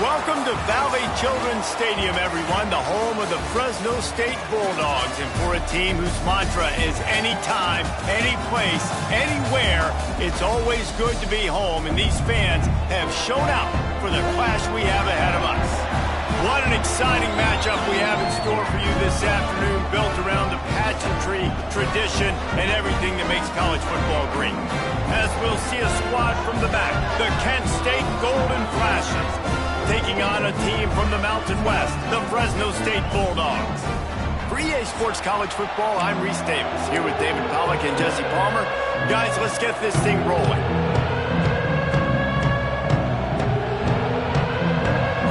Welcome to Valley Children's Stadium, everyone, the home of the Fresno State Bulldogs. And for a team whose mantra is anytime, any place, anywhere, it's always good to be home. And these fans have shown out for the clash we have ahead of us. What an exciting matchup we have in store for you this afternoon, built around the pageantry, tradition, and everything that makes college football great. As we'll see a squad from the back, the Kent State Golden Flashes, taking on a team from the Mountain West, the Fresno State Bulldogs. For EA Sports College Football, I'm Reese Davis, here with David Pollack and Jesse Palmer. Guys, let's get this thing rolling.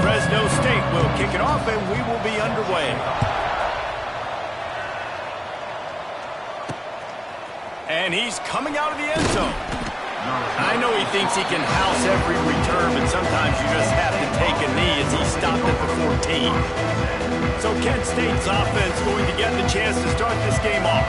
Fresno State will kick it off, and we will be underway. And he's coming out of the end zone. I know he thinks he can house every return, but sometimes you just have to take a knee as he stopped at the 14. So Kent State's offense going to get the chance to start this game off.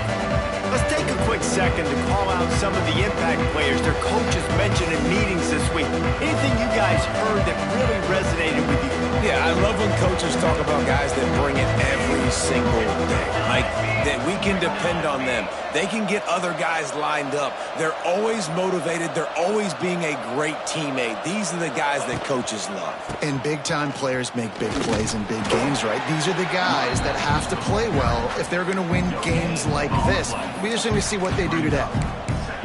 Let's take a quick second to call out some of the impact players their coaches mentioned in meetings this week. Anything you guys heard that really resonated with you? Yeah, I love when coaches talk about guys that bring it every single day. Like, that we can depend on them. They can get other guys lined up. They're always motivated. They're always being a great teammate. These are the guys that coaches love. And big-time players make big plays in big games, right? These are the guys that have to play well if they're going to win games like this. We just need to see what they do today.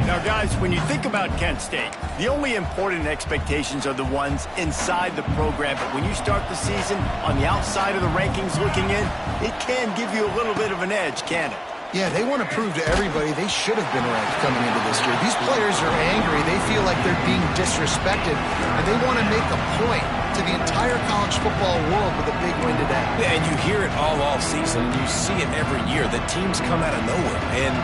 Now, guys, when you think about Kent State, the only important expectations are the ones inside the program. But when you start the season on the outside of the rankings looking in, it can give you a little bit of an edge, can it? Yeah, they want to prove to everybody they should have been ranked coming into this year. These players are angry. They feel like they're being disrespected, and they want to make a point to the entire college football world with a big win today. Yeah, and you hear it all season, and you see it every year. The teams come out of nowhere, and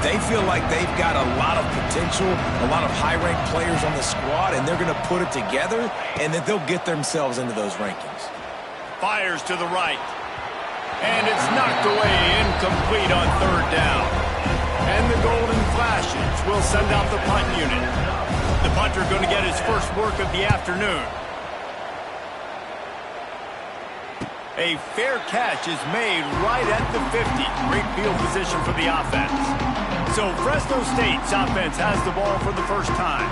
they feel like they've got a lot of potential, a lot of high-ranked players on the squad, and they're going to put it together, and that they'll get themselves into those rankings. Fires to the right. And it's knocked away, incomplete on third down. And the Golden Flashes will send out the punt unit. The punter going to get his first work of the afternoon. A fair catch is made right at the 50. Great field position for the offense. So Fresno State's offense has the ball for the first time.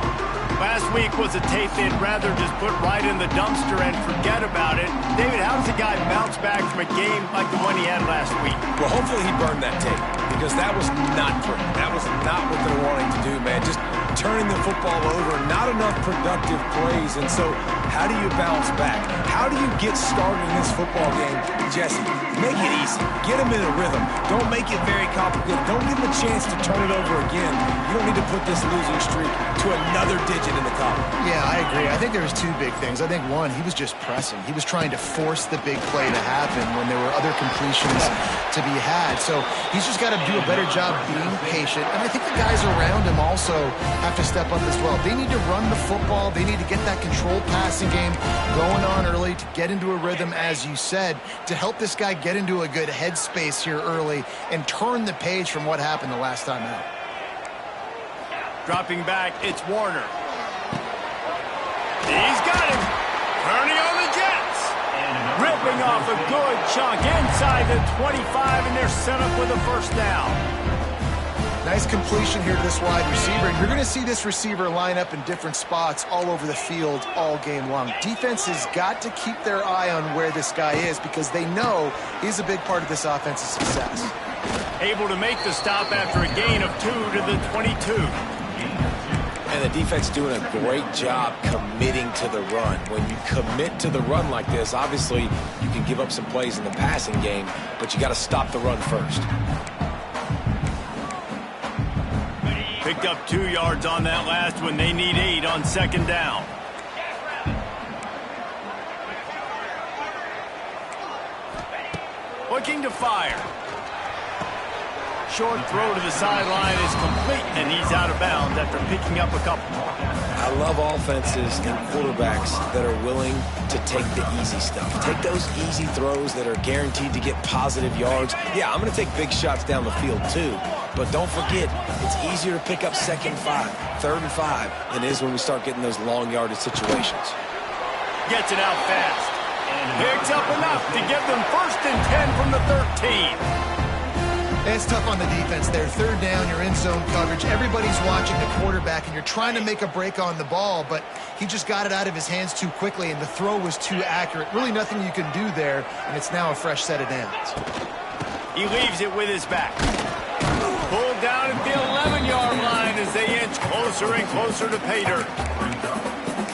Last week was a tape they'd rather just put right in the dumpster and forget about it. David, how does a guy bounce back from a game like the one he had last week? Well, hopefully he burned that tape, because that was not pretty. That was not what they're wanting to do, man. Just turning the football over, not enough productive plays. And so how do you bounce back? How do you get started in this football game? Jesse, make it easy. Get them in a rhythm. Don't make it very complicated. Don't give them a chance to turn it over again. You don't need to put this losing streak to another digit in the column. Yeah, I agree. I think there was two big things. I think, one, he was just pressing. He was trying to force the big play to happen when there were other completions to be had. So he's just got to do a better job being patient. And I think the guys around him also have to step up as well. They need to run the football. They need to get that controlled passing game going on early to get into a rhythm, as you said, to help this guy get into a good headspace here early and turn the page from what happened the last time out. Dropping back, it's Warner. He's got him. Turning on the Jets. Ripping off a good chunk inside the 25, and they're set up with a first down. Nice completion here to this wide receiver, and you're going to see this receiver line up in different spots all over the field all game long. Defense has got to keep their eye on where this guy is, because they know he's a big part of this offense's success. Able to make the stop after a gain of 2 to the 22. And the defense doing a great job committing to the run. When you commit to the run like this, obviously you can give up some plays in the passing game, but you got to stop the run first. Picked up 2 yards on that last one. They need 8 on second down. Looking to fire. Short throw to the sideline is complete, and he's out of bounds after picking up a couple. I love offenses and quarterbacks that are willing to take the easy stuff. Take those easy throws that are guaranteed to get positive yards. Yeah, I'm going to take big shots down the field too, but don't forget, it's easier to pick up 2nd and 5, 3rd and 5 than it is when we start getting those long yardage situations. Gets it out fast. Picks up enough to give them 1st and 10 from the 13. It's tough on the defense there. 3rd down, you're in zone coverage. Everybody's watching the quarterback, and you're trying to make a break on the ball, but he just got it out of his hands too quickly, and the throw was too accurate. Really nothing you can do there, and it's now a fresh set of downs. He leaves it with his back. Pulled down at the 11-yard line as they inch closer and closer to pay dirt.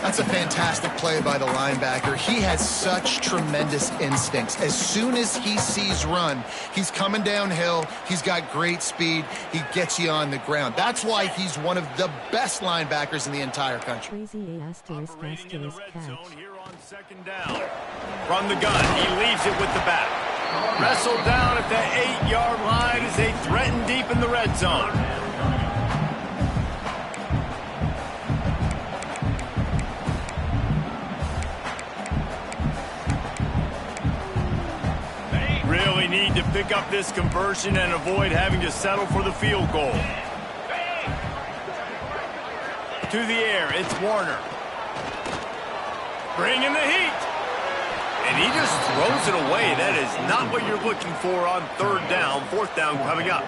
That's a fantastic play by the linebacker. He has such tremendous instincts. As soon as he sees run, he's coming downhill. He's got great speed. He gets you on the ground. That's why he's one of the best linebackers in the entire country. Operating in the red zone here on 2nd down. From the gun, he leaves it with the back. Wrestled down at the 8-yard line as they threaten deep in the red zone. Really need to pick up this conversion and avoid having to settle for the field goal. To the air, it's Warner. Bringing the heat. And he just throws it away. That is not what you're looking for on 3rd down. 4th down coming up.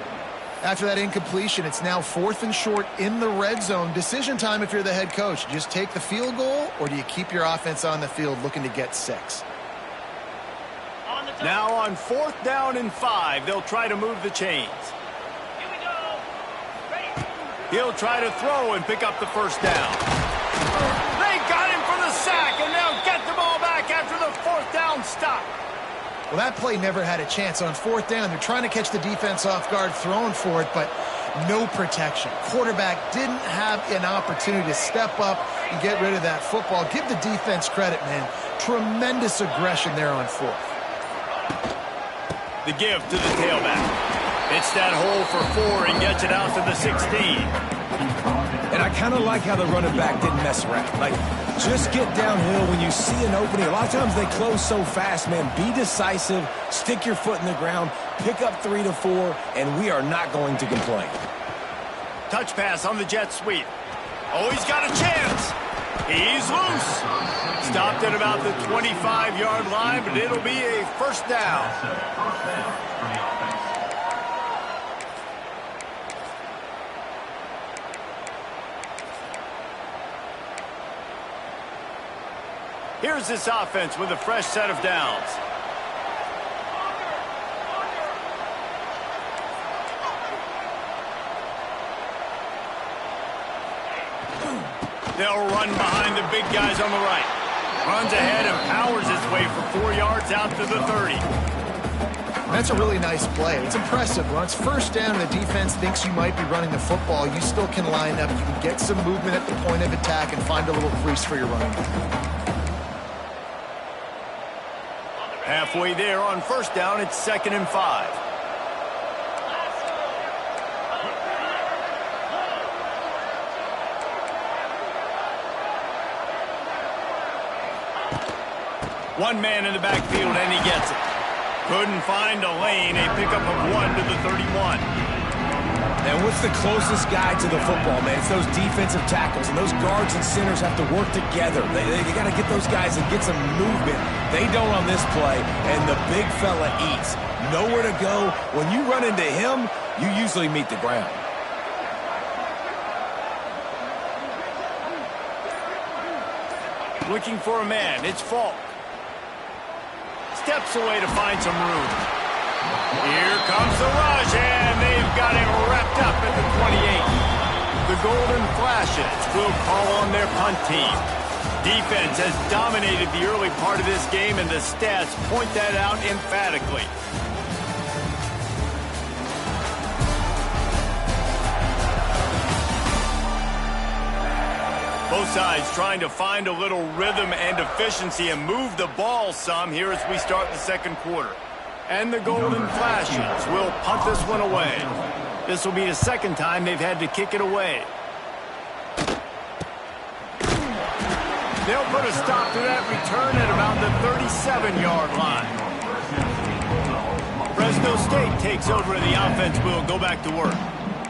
After that incompletion, it's now 4th and short in the red zone. Decision time if you're the head coach. Just take the field goal, or do you keep your offense on the field looking to get 6? Now on 4th down and 5, they'll try to move the chains. He'll try to throw and pick up the 1st down. They got him for the sack, and they'll get the ball back after the 4th down stop. Well, that play never had a chance. On 4th down, they're trying to catch the defense off guard, throwing for it, but no protection. Quarterback didn't have an opportunity to step up and get rid of that football. Give the defense credit, man. Tremendous aggression there on 4th. The give to the tailback. It's that hole for 4 and gets it out to the 16. And I kind of like how the running back didn't mess around. Like, just get downhill when you see an opening. A lot of times they close so fast, man. Be decisive, stick your foot in the ground, pick up 3 to 4, and we are not going to complain. Touch pass on the jet sweep. Oh, he's got a chance. He's loose. Stopped at about the 25-yard line, but it'll be a 1st down. Here's this offense with a fresh set of downs. They'll run behind the big guys on the right. Runs ahead and powers his way for 4 yards out to the 30. That's a really nice play. It's impressive. When it's 1st down and the defense thinks you might be running the football, you still can line up. You can get some movement at the point of attack and find a little crease for your running back. Halfway there on 1st down, it's 2nd and 5. One man in the backfield, and he gets it. Couldn't find a lane. A pickup of 1 to the 31. And what's the closest guy to the football, man? It's those defensive tackles, and those guards and centers have to work together. They got to get those guys and get some movement. They don't on this play, and the big fella eats. Nowhere to go. When you run into him, you usually meet the ground. Looking for a man. It's Falk. Steps away to find some room. Here comes the rush, and they've got him wrapped up at the 28. The Golden Flashes will call on their punt team. Defense has dominated the early part of this game, and the stats point that out emphatically. Both sides trying to find a little rhythm and efficiency and move the ball some here as we start the 2nd quarter. And the Golden Flashes will punt this one away. This will be the 2nd time they've had to kick it away. They'll put a stop to that return at about the 37-yard line. Fresno State takes over and the offense will go back to work.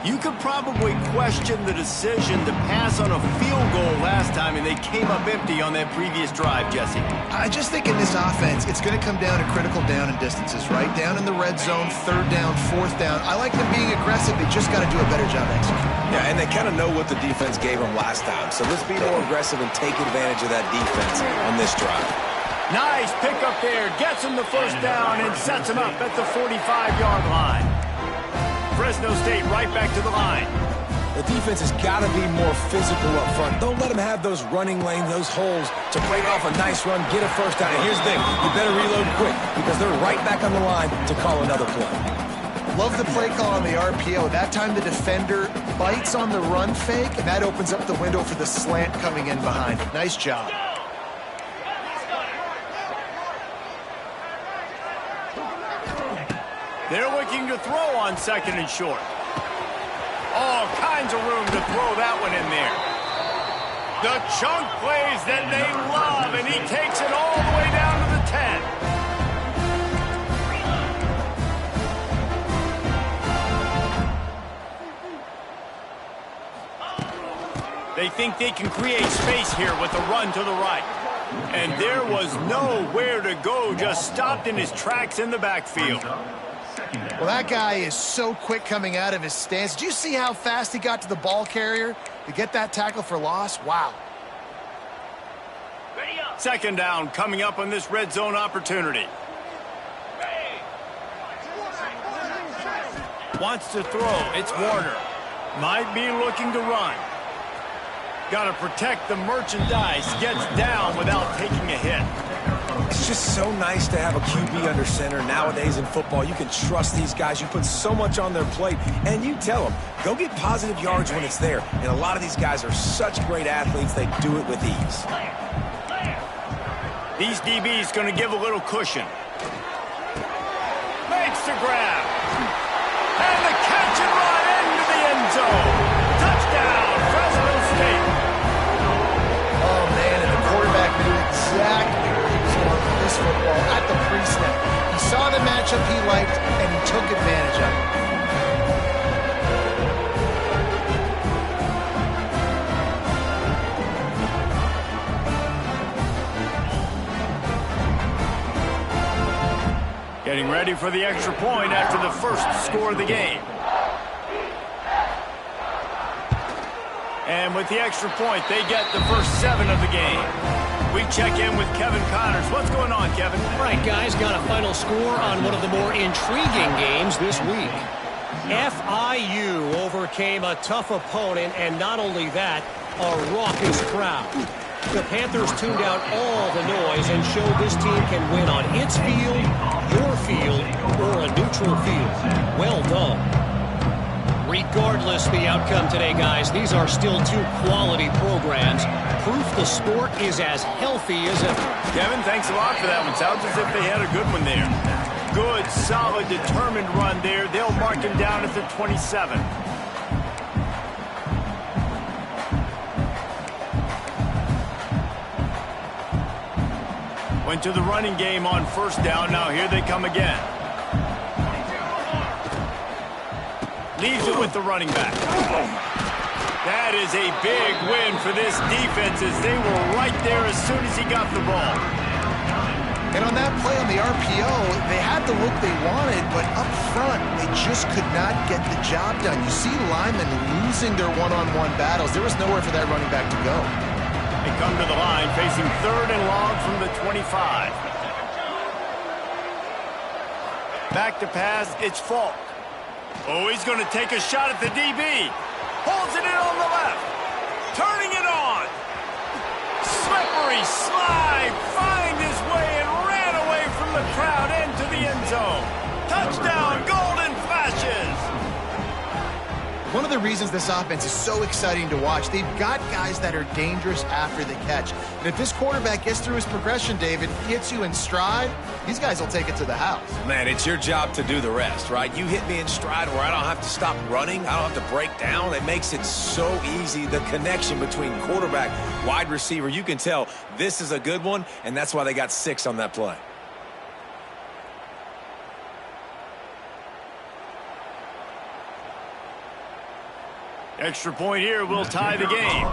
You could probably question the decision to pass on a field goal last time, and they came up empty on that previous drive, Jesse. I just think in this offense, it's going to come down to critical down and distances, right? Down in the red zone, third down, fourth down. I like them being aggressive. They just got to do a better job executing. Yeah, and they kind of know what the defense gave them last time. So let's be more aggressive and take advantage of that defense on this drive. Nice pickup there. Gets him the first down and sets him up at the 45-yard line. Fresno State right back to the line. The defense has got to be more physical up front. Don't let them have those running lanes, those holes to break off a nice run, get a first down. And here's the thing, you better reload quick because they're right back on the line to call another play. Love the play call on the RPO. That time the defender bites on the run fake, and that opens up the window for the slant coming in behind it. Nice job. They're looking to throw on second and short. All kinds of room to throw that one in there. The chunk plays that they love, and he takes it all the way down to the 10. They think they can create space here with a run to the right. And there was nowhere to go, just stopped in his tracks in the backfield. Well, that guy is so quick coming out of his stance. Did you see how fast he got to the ball carrier to get that tackle for loss? Wow. Second down coming up on this red zone opportunity. Wants to throw. It's Warner. Might be looking to run. Got to protect the merchandise. Gets down without taking a hit. It's just so nice to have a QB under center. Nowadays in football, you can trust these guys. You put so much on their plate, and you tell them, go get positive yards when it's there. And a lot of these guys are such great athletes, they do it with ease. These DBs going to give a little cushion. Makes the grab. And the catch and run into the end zone. Touchdown, Fresno State. Oh, man, and the quarterback knew exactly this football at the pre-snap. He saw the matchup he liked, and he took advantage of it. Getting ready for the extra point after the first score of the game. And with the extra point, they get the first 7 of the game. We check in with Kevin Connors. What's going on, Kevin? All right, guys, got a final score on one of the more intriguing games this week. FIU overcame a tough opponent, and not only that, a raucous crowd. The Panthers tuned out all the noise and showed this team can win on its field, your field, or a neutral field. Well done. Regardless the outcome today, guys, these are still 2 quality programs. Proof the sport is as healthy as ever. Kevin, thanks a lot for that one. Sounds as if they had a good one there. Good, solid, determined run there. They'll mark him down at the 27. Went to the running game on first down. Now here they come again. Leaves it with the running back. That is a big win for this defense as they were right there as soon as he got the ball. And on that play on the RPO, they had the look they wanted, but up front, they just could not get the job done. You see linemen losing their one-on-one battles. There was nowhere for that running back to go. They come to the line facing 3rd and long from the 25. Back to pass, it's Falk. Oh, he's going to take a shot at the DB. Holds it in on the left. Turning it on. Slippery slide. Find his way and ran away from the crowd into the end zone. Touchdown, Golden Flashes. One of the reasons this offense is so exciting to watch, they've got guys that are dangerous after the catch. And if this quarterback gets through his progression, David, hits you in stride, these guys will take it to the house. Man, it's your job to do the rest, right? You hit me in stride where I don't have to stop running. I don't have to break down. It makes it so easy. The connection between quarterback, wide receiver, you can tell this is a good one, and that's why they got 6 on that play. Extra point here will tie the game.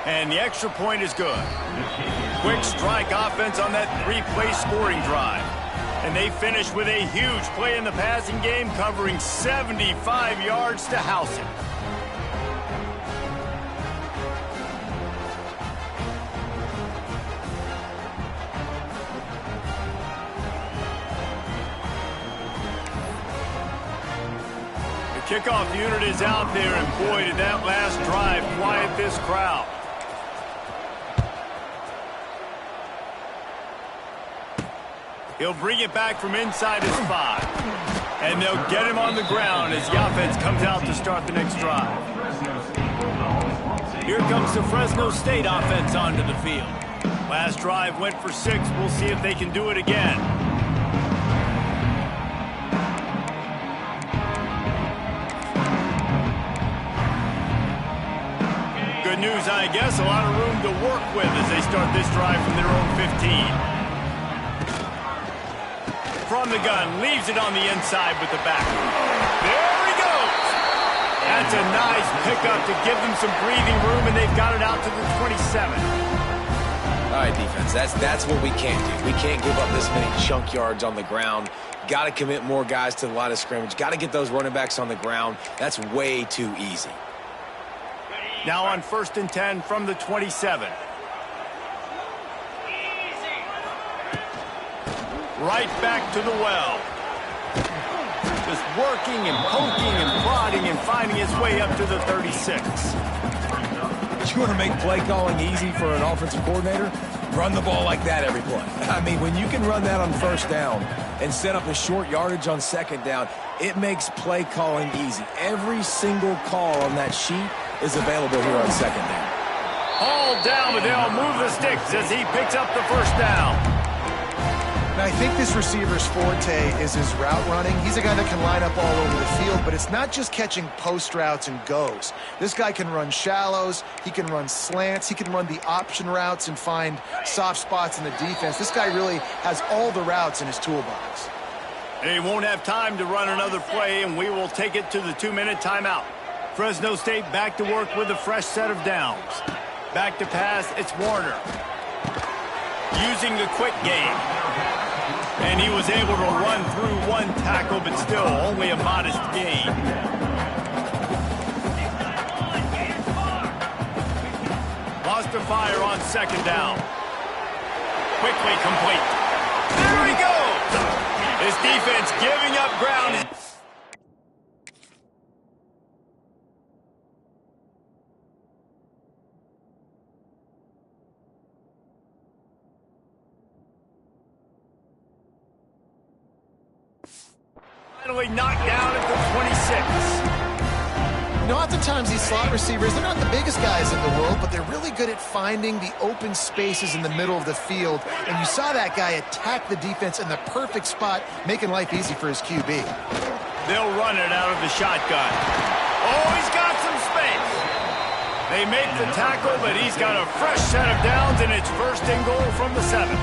And the extra point is good. Quick strike offense on that three-play scoring drive. And they finish with a huge play in the passing game, covering 75 yards to house it. The kickoff unit is out there, and boy, did that last drive quiet this crowd. He'll bring it back from inside his 5. And they'll get him on the ground as the offense comes out to start the next drive. Here comes the Fresno State offense onto the field. Last drive went for 6. We'll see if they can do it again. Good news, I guess. A lot of room to work with as they start this drive from their own 15. From the gun, leaves it on the inside with the back. There he goes! That's a nice pickup to give them some breathing room, and they've got it out to the 27. All right, defense, that's what we can't do. We can't give up this many chunk yards on the ground. Got to commit more guys to the line of scrimmage. Got to get those running backs on the ground. That's way too easy. Now on 1st and 10 from the 27. Right back to the well. Just working and poking and prodding and finding his way up to the 36. You want to make play calling easy for an offensive coordinator? Run the ball like that every play. I mean, when you can run that on 1st down and set up a short yardage on 2nd down, it makes play calling easy. Every single call on that sheet is available here on 2nd down. All down, but they'll move the sticks as he picks up the 1st down. Now, I think this receiver's forte is his route running. He's a guy that can line up all over the field, but it's not just catching post routes and goes. This guy can run shallows, he can run slants, he can run the option routes and find soft spots in the defense. This guy really has all the routes in his toolbox. They won't have time to run another play, and we will take it to the 2-minute timeout. Fresno State back to work with a fresh set of downs. Back to pass, it's Warner. Using the quick game. And he was able to run through one tackle, but still only a modest gain. Lost to fire on 2nd down. Quickly complete. There he goes! This defense giving up ground. Finally knocked down at the 26. You know, oftentimes these slot receivers, they're not the biggest guys in the world, but they're really good at finding the open spaces in the middle of the field. And you saw that guy attack the defense in the perfect spot, making life easy for his QB. They'll run it out of the shotgun. Oh, he's got some space. They make the tackle, but he's got a fresh set of downs, and it's 1st and goal from the 7.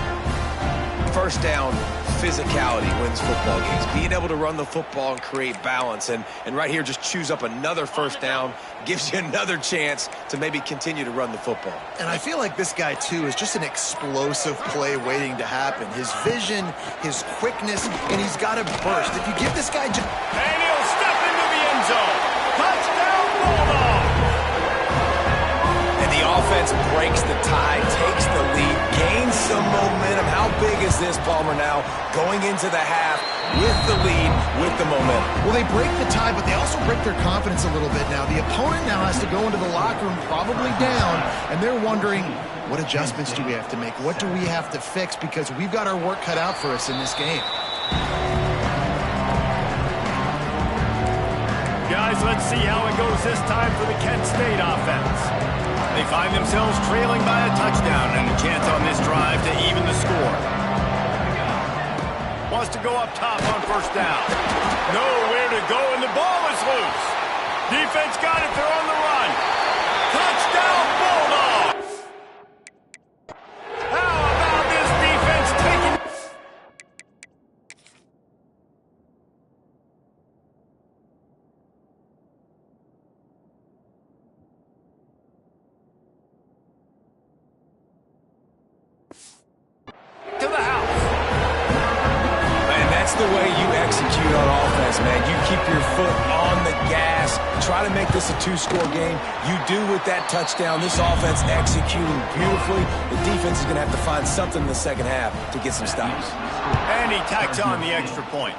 1st down, physicality wins football games. Being able to run the football and create balance. And right here, just choose up another 1st down, gives you another chance to maybe continue to run the football. And I feel like this guy, too, is just an explosive play waiting to happen. His vision, his quickness, and he's got to burst. If you give this guy... And he'll step into the end zone. Touchdown, Bulldog! And the offense breaks the tie, takes the lead, gains some momentum. How big is this, Palmer, now? Going into the half with the lead, with the momentum. Well, they break the tie, but they also break their confidence a little bit now. The opponent now has to go into the locker room probably down, and they're wondering, what adjustments do we have to make? What do we have to fix? Because we've got our work cut out for us in this game. Guys, let's see how it goes this time for the Kent State offense. They find themselves trailing by a touchdown and a chance on this drive to even the score. Wants to go up top on 1st down. Nowhere to go, and the ball is loose. Defense got it. They're on the run. Touchdown, Bulldogs! How about this defense taking... key on offense, man. You keep your foot on the gas. Try to make this a two-score game. You do with that touchdown. This offense executing beautifully. The defense is going to have to find something in the second half to get some stops. And he tacks on the extra point.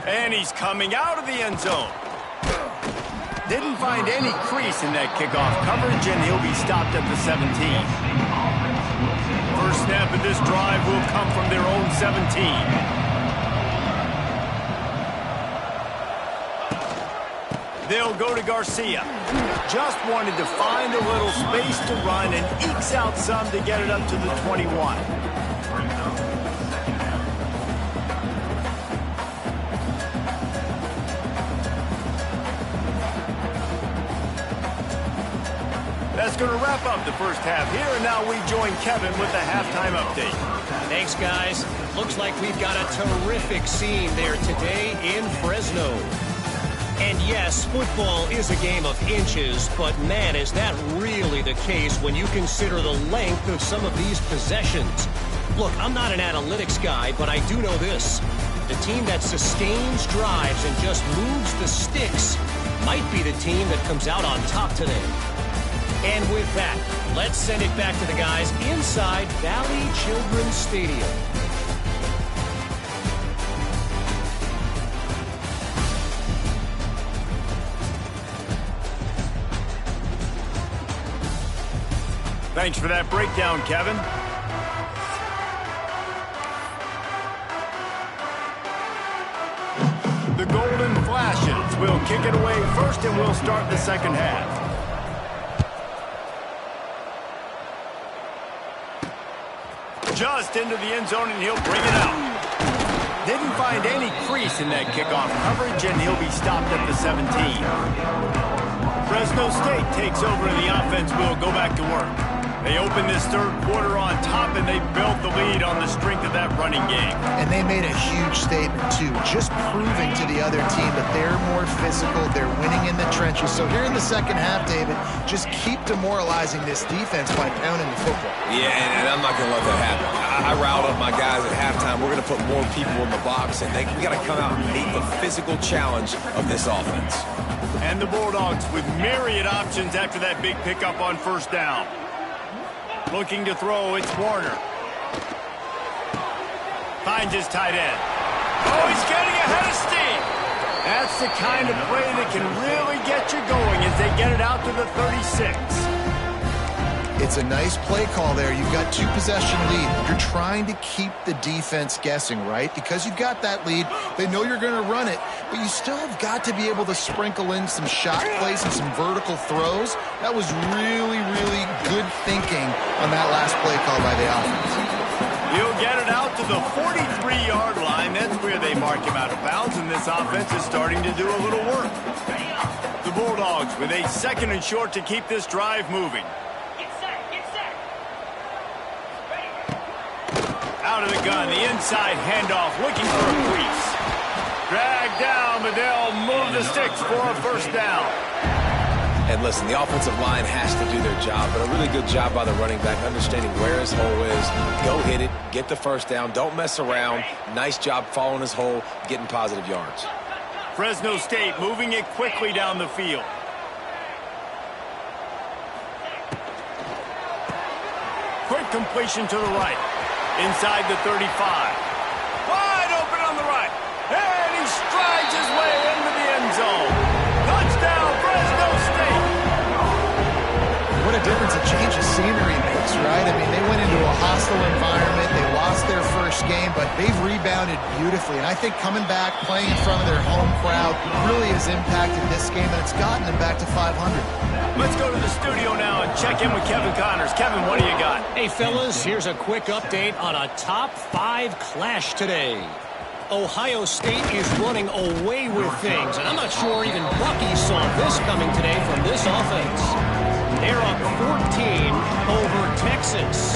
And he's coming out of the end zone. Didn't find any crease in that kickoff coverage, and he'll be stopped at the 17. First snap of this drive will come from their own 17. They'll go to Garcia. Just wanted to find a little space to run and ekes out some to get it up to the 21. That's going to wrap up the first half here, and now we join Kevin with the halftime update. Thanks, guys. Looks like we've got a terrific scene there today in Fresno. And yes, football is a game of inches, but man, is that really the case when you consider the length of some of these possessions. Look, I'm not an analytics guy, but I do know this. The team that sustains drives and just moves the sticks might be the team that comes out on top today. And with that, let's send it back to the guys inside Valley Children's Stadium. Thanks for that breakdown, Kevin. The Golden Flashes will kick it away first, and we'll start the second half. Just into the end zone, and he'll bring it out. Didn't find any crease in that kickoff coverage, and he'll be stopped at the 17. Fresno State takes over, and the offense will go back to work. They open this third quarter on top, and they built the lead on the strength of that running game. And they made a huge statement, too, just proving to the other team that they're more physical, they're winning in the trenches. So here in the second half, David, just keep demoralizing this defense by pounding the football. Yeah, and I'm not going to let that happen. I riled up my guys at halftime. We're going to put more people in the box, and we got to come out and meet the physical challenge of this offense. And the Bulldogs with myriad options after that big pickup on first down. Looking to throw, it's Warner. Finds his tight end. Oh, he's getting ahead of steam. That's the kind of play that can really get you going as they get it out to the 36. It's a nice play call there. You've got two possession lead. You're trying to keep the defense guessing, right? Because you've got that lead. They know you're going to run it, but you still have got to be able to sprinkle in some shot plays and some vertical throws. That was really, really good thinking on that last play call by the offense. He'll get it out to the 43-yard line. That's where they mark him out of bounds, and this offense is starting to do a little work. The Bulldogs with a second and short to keep this drive moving. Out of the gun, the inside handoff, looking for a crease. Dragged down, but they'll move the sticks for a first down. And listen, the offensive line has to do their job, but a really good job by the running back, understanding where his hole is. Go hit it, get the first down, don't mess around. Nice job following his hole, getting positive yards. Fresno State moving it quickly down the field. Quick completion to the right. Inside the 35. Wide open on the right. And he strides his way into the end zone. Touchdown, Fresno State. What a difference a change of scenery makes, right? I mean, they went into a hostile environment. They lost their first game, but they've rebounded beautifully. And I think coming back, playing in front of their home crowd really has impacted this game, and it's gotten them back to 500. Let's go to the studio now and check in with Kevin Connors. Kevin, what do you got? Hey, fellas, here's a quick update on a top 5 clash today. Ohio State is running away with things, and I'm not sure even Bucky saw this coming today from this offense. They're up 14 over Texas.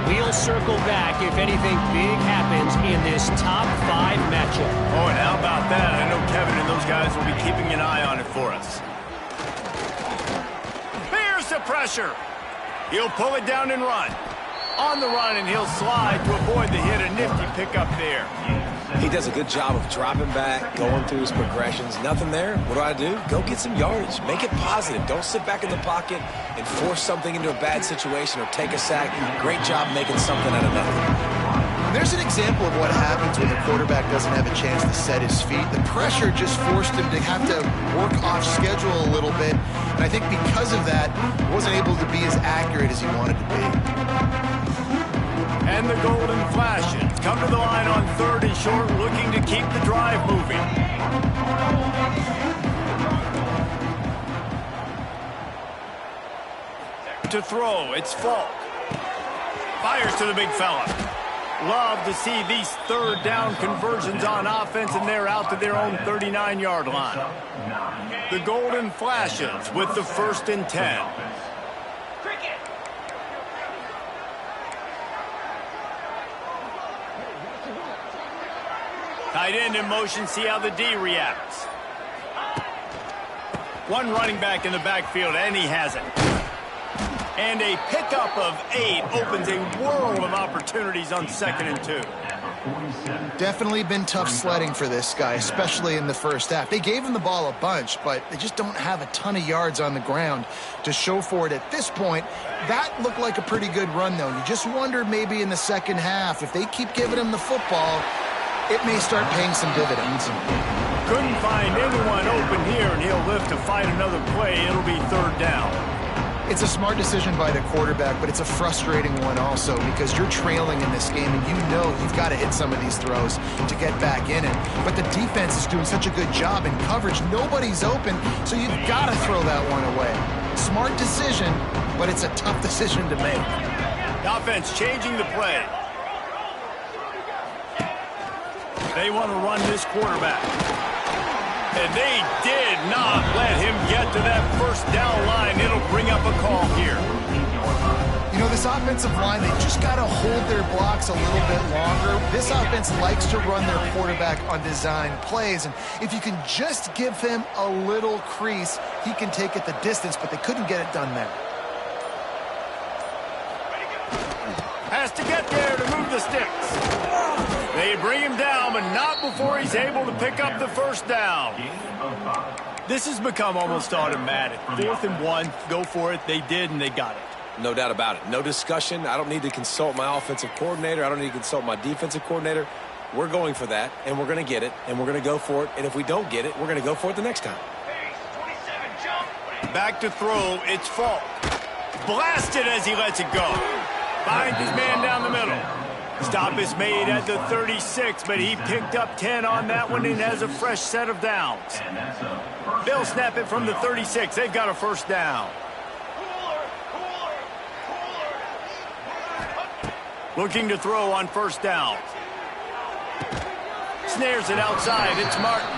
We'll circle back if anything big happens in this top 5 matchup. Oh, and how about that? I know Kevin and those guys will be keeping an eye on it for us. The pressure. He'll pull it down and run. On the run, and he'll slide to avoid the hit. A nifty pickup there. He does a good job of dropping back, going through his progressions. Nothing there. What do? Go get some yardage. Make it positive. Don't sit back in the pocket and force something into a bad situation or take a sack. Great job making something out of nothing. There's an example of what happens when the quarterback doesn't have a chance to set his feet. The pressure just forced him to have to work off schedule a little bit. And I think because of that, he wasn't able to be as accurate as he wanted to be. And the Golden Flashes come to the line on 3rd and short, looking to keep the drive moving. To throw, it's Falk. Fires to the big fella. Love to see these 3rd down conversions on offense, and they're out to their own 39-yard line. The Golden Flashes with the 1st and 10. Tight end in motion, see how the D reacts. One running back in the backfield, and he has it. And a pickup of 8 opens a world of opportunities on 2nd and 2. Definitely been tough sledding for this guy, especially in the first half. They gave him the ball a bunch, but they just don't have a ton of yards on the ground to show for it at this point. That looked like a pretty good run, though. You just wonder maybe in the second half, if they keep giving him the football, it may start paying some dividends. Couldn't find anyone open here, and he'll live to fight another play. It'll be 3rd down. It's a smart decision by the quarterback, but it's a frustrating one also because you're trailing in this game, and you know you've got to hit some of these throws to get back in it. But the defense is doing such a good job in coverage. Nobody's open, so you've got to throw that one away. Smart decision, but it's a tough decision to make. The offense changing the play. They want to run this quarterback. And they did not let him get to that 1st down line. It'll bring up a call here. You know, this offensive line, they just got to hold their blocks a little bit longer. This offense likes to run their quarterback on design plays. And if you can just give him a little crease, he can take it the distance, but they couldn't get it done there. Has to get there to move the sticks. They bring him down, but not before he's able to pick up the 1st down. This has become almost automatic. 4th and 1, go for it. They did, and they got it. No doubt about it. No discussion. I don't need to consult my offensive coordinator. I don't need to consult my defensive coordinator. We're going for that, and we're going to get it, and we're going to go for it. And if we don't get it, we're going to go for it the next time. Back to throw, it's Falk. Blasted as he lets it go. Finds his man down the middle. Stop is made at the 36, but he picked up 10 on that one and has a fresh set of downs. They'll snap it from the 36. They've got a 1st down. Looking to throw on 1st down. Snares it outside. It's Martin.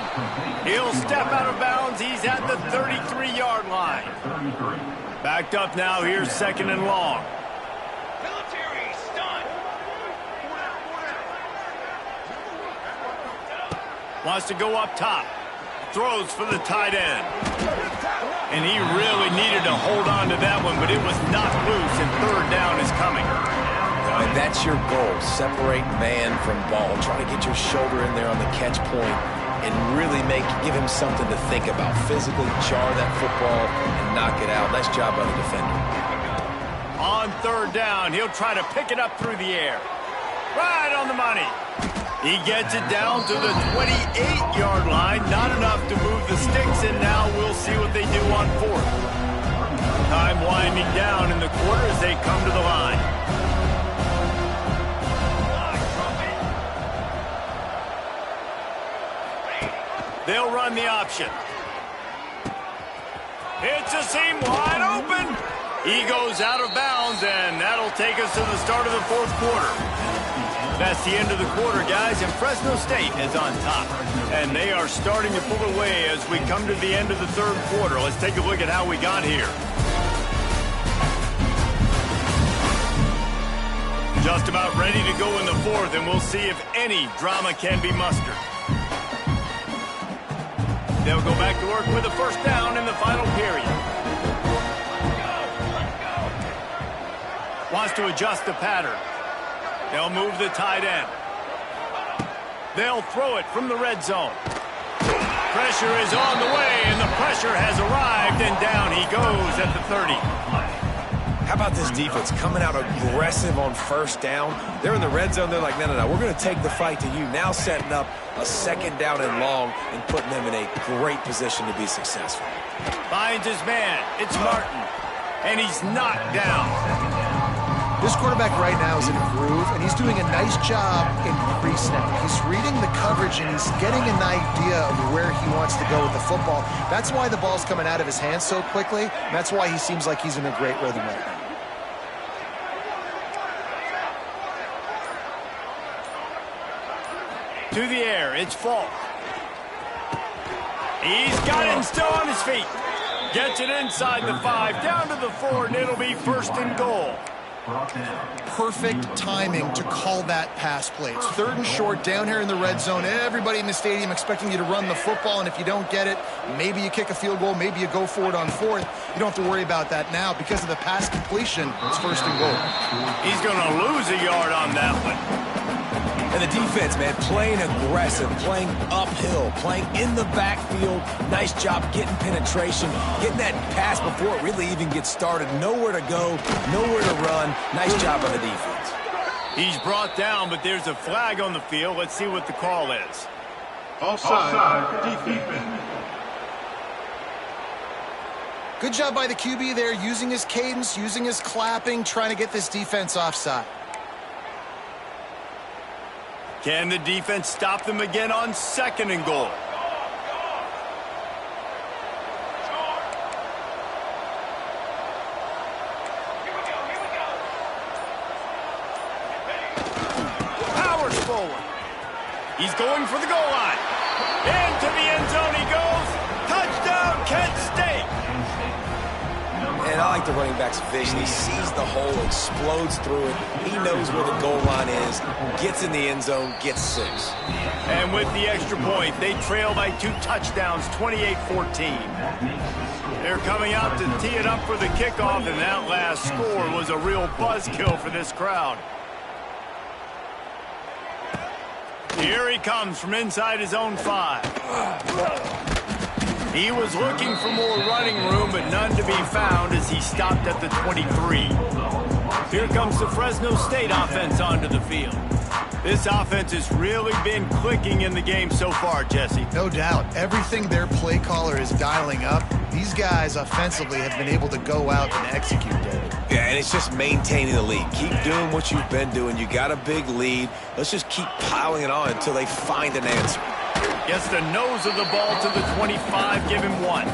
He'll step out of bounds. He's at the 33-yard line. Backed up now. Here's 2nd and long. Wants to go up top. Throws for the tight end. And he really needed to hold on to that one, but it was knocked loose, and 3rd down is coming. And that's your goal. Separate man from ball. Try to get your shoulder in there on the catch point and really give him something to think about. Physically jar that football and knock it out. Nice job by the defender. On 3rd down, he'll try to pick it up through the air. Right on the money. He gets it down to the 28-yard line. Not enough to move the sticks, and now we'll see what they do on 4th. Time winding down in the quarter as they come to the line. They'll run the option. It's a seam wide open. He goes out of bounds, and that'll take us to the start of the 4th quarter. That's the end of the quarter, guys, and Fresno State is on top. And they are starting to pull away as we come to the end of the 3rd quarter. Let's take a look at how we got here. Just about ready to go in the 4th, and we'll see if any drama can be mustered. They'll go back to work with a 1st down in the final period. Wants to adjust the pattern. They'll move the tight end. They'll throw it from the red zone. Pressure is on the way, and the pressure has arrived, and down he goes at the 30. How about this defense coming out aggressive on first down? They're in the red zone. They're like, no, we're going to take the fight to you. Now setting up a second down and long and putting them in a great position to be successful. Finds his man. It's Martin, and he's knocked down. This quarterback right now is in a groove, and he's doing a nice job in pre-snap. He's reading the coverage, and he's getting an idea of where he wants to go with the football. That's why the ball's coming out of his hands so quickly, and that's why he seems like he's in a great rhythm right now. To the air, it's Falk. He's got him still on his feet. Gets it inside the 5, down to the 4, and it'll be first and goal. Perfect timing to call that pass play. It's 3rd and short down here in the red zone. Everybody in the stadium expecting you to run the football, and if you don't get it, maybe you kick a field goal, maybe you go for it on 4th. You don't have to worry about that now. Because of the pass completion, it's first and goal. He's going to lose a yard on that one. And the defense, man, playing aggressive, playing uphill, playing in the backfield. Nice job getting penetration, getting that pass before it really even gets started. Nowhere to go, nowhere to run. Nice job on the defense. He's brought down, but there's a flag on the field. Let's see what the call is. Offside, defense. Good job by the QB there, using his cadence, using his clapping, trying to get this defense offside. Can the defense stop them again on 2nd and goal? Powers forward. He's going for the goal line. Into the end zone he goes. Touchdown, Kent State. And I like the running back's vision. He sees the hole, explodes through it. He knows where the goal line is, gets in the end zone, gets 6. And with the extra point, they trail by 2 touchdowns, 28-14. They're coming out to tee it up for the kickoff, and that last score was a real buzzkill for this crowd. Here he comes from inside his own 5. He was looking for more running room, but none to be found as he stopped at the 23. Here comes the Fresno State offense onto the field. This offense has really been clicking in the game so far, Jesse. No doubt. Everything their play caller is dialing up, these guys offensively have been able to go out and execute, David. Yeah, and it's just maintaining the lead. Keep doing what you've been doing. You got a big lead. Let's just keep piling it on until they find an answer. Gets the nose of the ball to the 25, give him 1.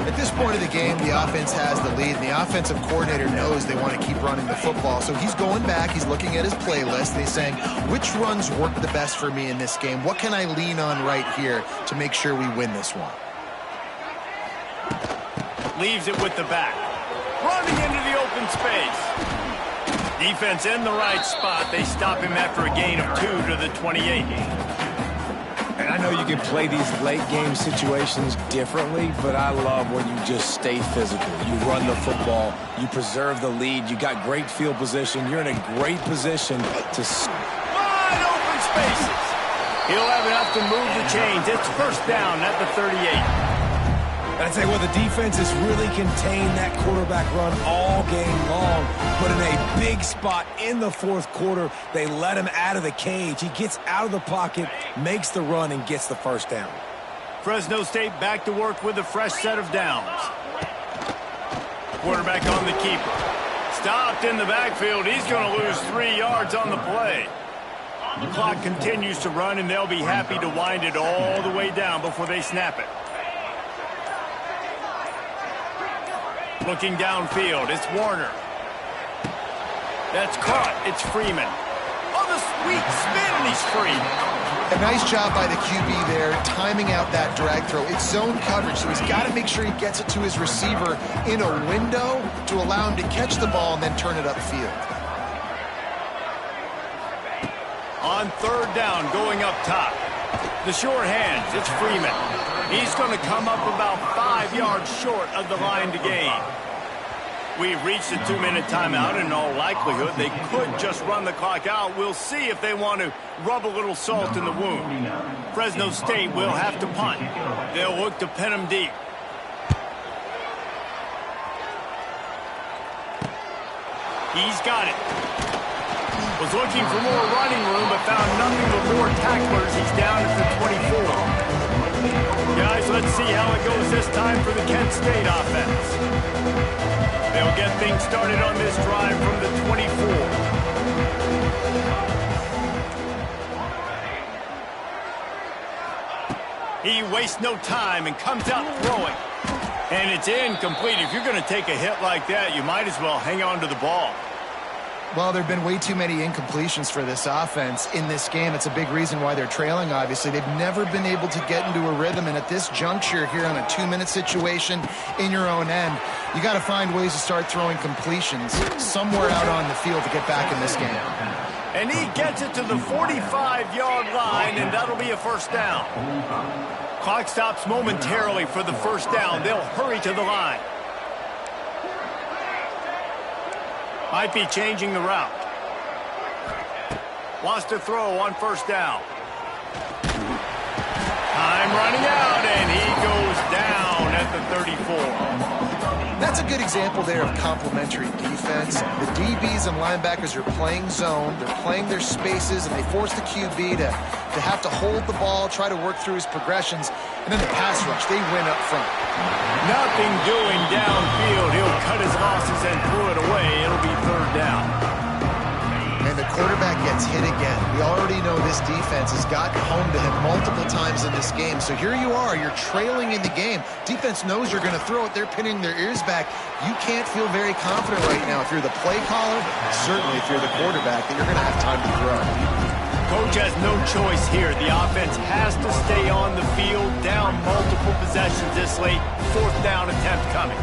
At this point of the game, the offense has the lead, and the offensive coordinator knows they want to keep running the football. So he's going back, he's looking at his playlist, and he's saying, which runs work the best for me in this game? What can I lean on right here to make sure we win this one? Leaves it with the back. Running into the open space. Defense in the right spot. They stop him after a gain of 2 to the 28. And I know you can play these late game situations differently, but I love when you just stay physical. You run the football, you preserve the lead, you got great field position, you're in a great position to... Wide open spaces. He'll have enough to move the chains. It's first down at the 38. And I tell you what, the defense has really contained that quarterback run all game long. But in a big spot in the 4th quarter, they let him out of the cage. He gets out of the pocket, makes the run, and gets the first down. Fresno State back to work with a fresh set of downs. Quarterback on the keeper. Stopped in the backfield. He's going to lose 3 yards on the play. The clock continues to run, and they'll be happy to wind it all the way down before they snap it. Looking downfield, it's Warner. That's caught, it's Freeman. Oh, the sweet spin, and he's free. A nice job by the QB there, timing out that drag throw. It's zone coverage, so he's got to make sure he gets it to his receiver in a window to allow him to catch the ball and then turn it upfield. On 3rd down, going up top. The short hands, it's Freeman. He's going to come up about 5 yards short of the line to gain. We've reached a 2-minute timeout, and in all likelihood, they could just run the clock out. We'll see if they want to rub a little salt in the wound. Fresno State will have to punt. They'll look to pin them deep. He's got it. Was looking for more running room, but found nothing but more tacklers. He's down at the 24. Guys, let's see how it goes this time for the Kent State offense. They'll get things started on this drive from the 24. He wastes no time and comes out throwing. And it's incomplete. If you're going to take a hit like that, you might as well hang on to the ball. Well, there have been way too many incompletions for this offense in this game. It's a big reason why they're trailing, obviously. They've never been able to get into a rhythm, and at this juncture here on a 2-minute situation in your own end, you got to find ways to start throwing completions somewhere out on the field to get back in this game. And he gets it to the 45-yard line, and that'll be a first down. Clock stops momentarily for the first down. They'll hurry to the line. Might be changing the route. Wants to throw on first down. Time running out, and he goes down at the 34. That's a good example there of complementary defense. The DBs and linebackers are playing zone. They're playing their spaces, and they force the QB to have to hold the ball, try to work through his progressions, and then the pass rush, they win up front. Nothing doing downfield. He'll cut his losses and throw it away. It'll be third down. And the quarterback gets hit again. We already know this defense has gotten home to him multiple times in this game. So here you are, you're trailing in the game. Defense knows you're going to throw it. They're pinning their ears back. You can't feel very confident right now if you're the play caller, certainly if you're the quarterback, that you're going to have time to throw. Coach has no choice here. The offense has to stay on the field, down multiple possessions this late. Fourth down attempt coming.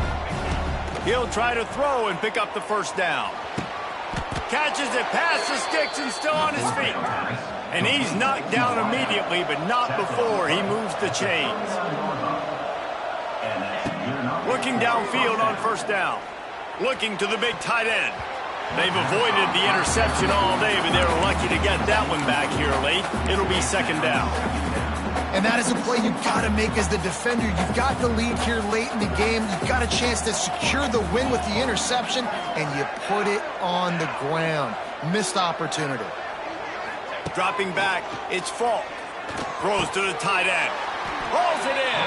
He'll try to throw and pick up the first down. Catches it past the sticks and still on his feet. And he's knocked down immediately, but not before he moves the chains. Looking downfield on first down. Looking to the big tight end. They've avoided the interception all day, but they're lucky to get that one back here late. It'll be second down. And that is a play you've got to make as the defender. You've got the lead here late in the game. You've got a chance to secure the win with the interception, and you put it on the ground. Missed opportunity. Dropping back, it's Falk. Throws to the tight end. Rolls it in.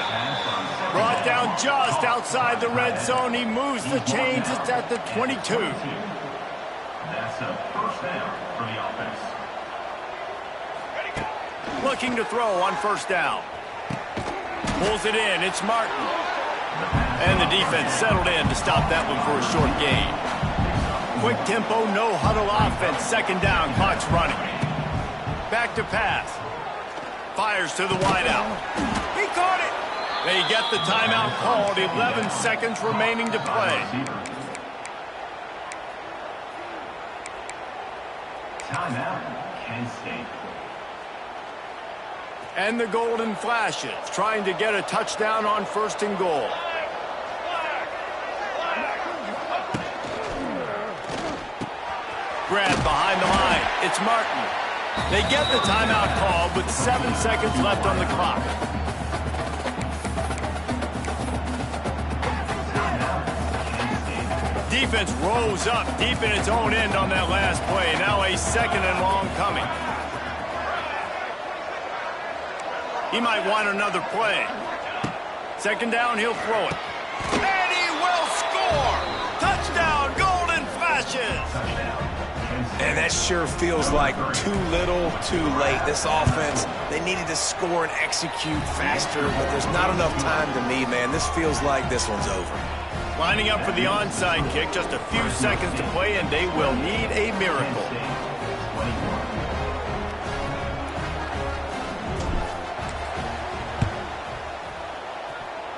Brought down just outside the red zone. He moves the chains. It's at the 22. That's a first down for the offense. Looking to throw on first down. Pulls it in. It's Martin. And the defense settled in to stop that one for a short gain. Quick tempo, no huddle offense. Second down, clock's running. Back to pass. Fires to the wideout. He caught it. They get the timeout called. 11 seconds remaining to play. Timeout, Kent State. And the golden flashes, trying to get a touchdown on first and goal. Grab behind the line. It's Martin. They get the timeout called with 7 seconds left on the clock. Defense rose up deep in its own end on that last play. Now a second and long coming. He might want another play. Second down, he'll throw it. And he will score! Touchdown, Golden Flashes! And that sure feels like too little, too late. This offense, they needed to score and execute faster, but there's not enough time to me, man. This feels like this one's over. Lining up for the onside kick, just a few seconds to play, and they will need a miracle.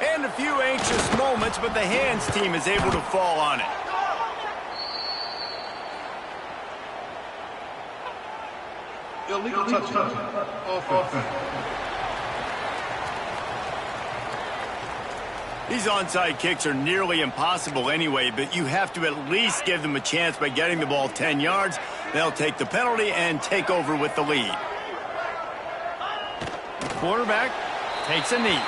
And a few anxious moments, but the hands team is able to fall on it. Illegal touchdown. Offense. These onside kicks are nearly impossible anyway, but you have to at least give them a chance by getting the ball 10 yards. They'll take the penalty and take over with the lead. The quarterback takes a knee.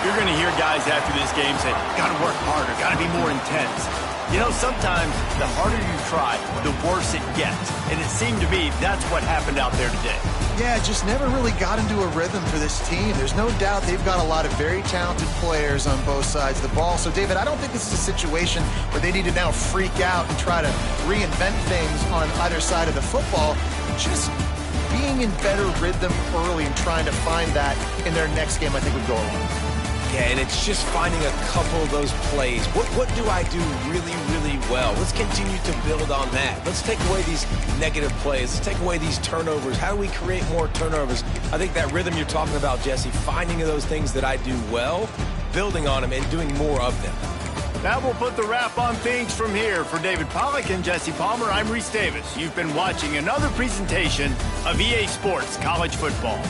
You're going to hear guys after this game say, got to work harder, got to be more intense. You know, sometimes the harder you try, the worse it gets. And it seemed to me that's what happened out there today. Yeah, just never really got into a rhythm for this team. There's no doubt they've got a lot of very talented players on both sides of the ball. So, David, I don't think this is a situation where they need to now freak out and try to reinvent things on either side of the football. Just being in better rhythm early and trying to find that in their next game, I think, would go a long way. Yeah, and it's just finding a couple of those plays. What do I do really, really well? Let's continue to build on that. Let's take away these negative plays. Let's take away these turnovers. How do we create more turnovers? I think that rhythm you're talking about, Jesse, finding those things that I do well, building on them, and doing more of them. That will put the wrap on things from here. For David Pollack and Jesse Palmer, I'm Reese Davis. You've been watching another presentation of EA Sports College Football.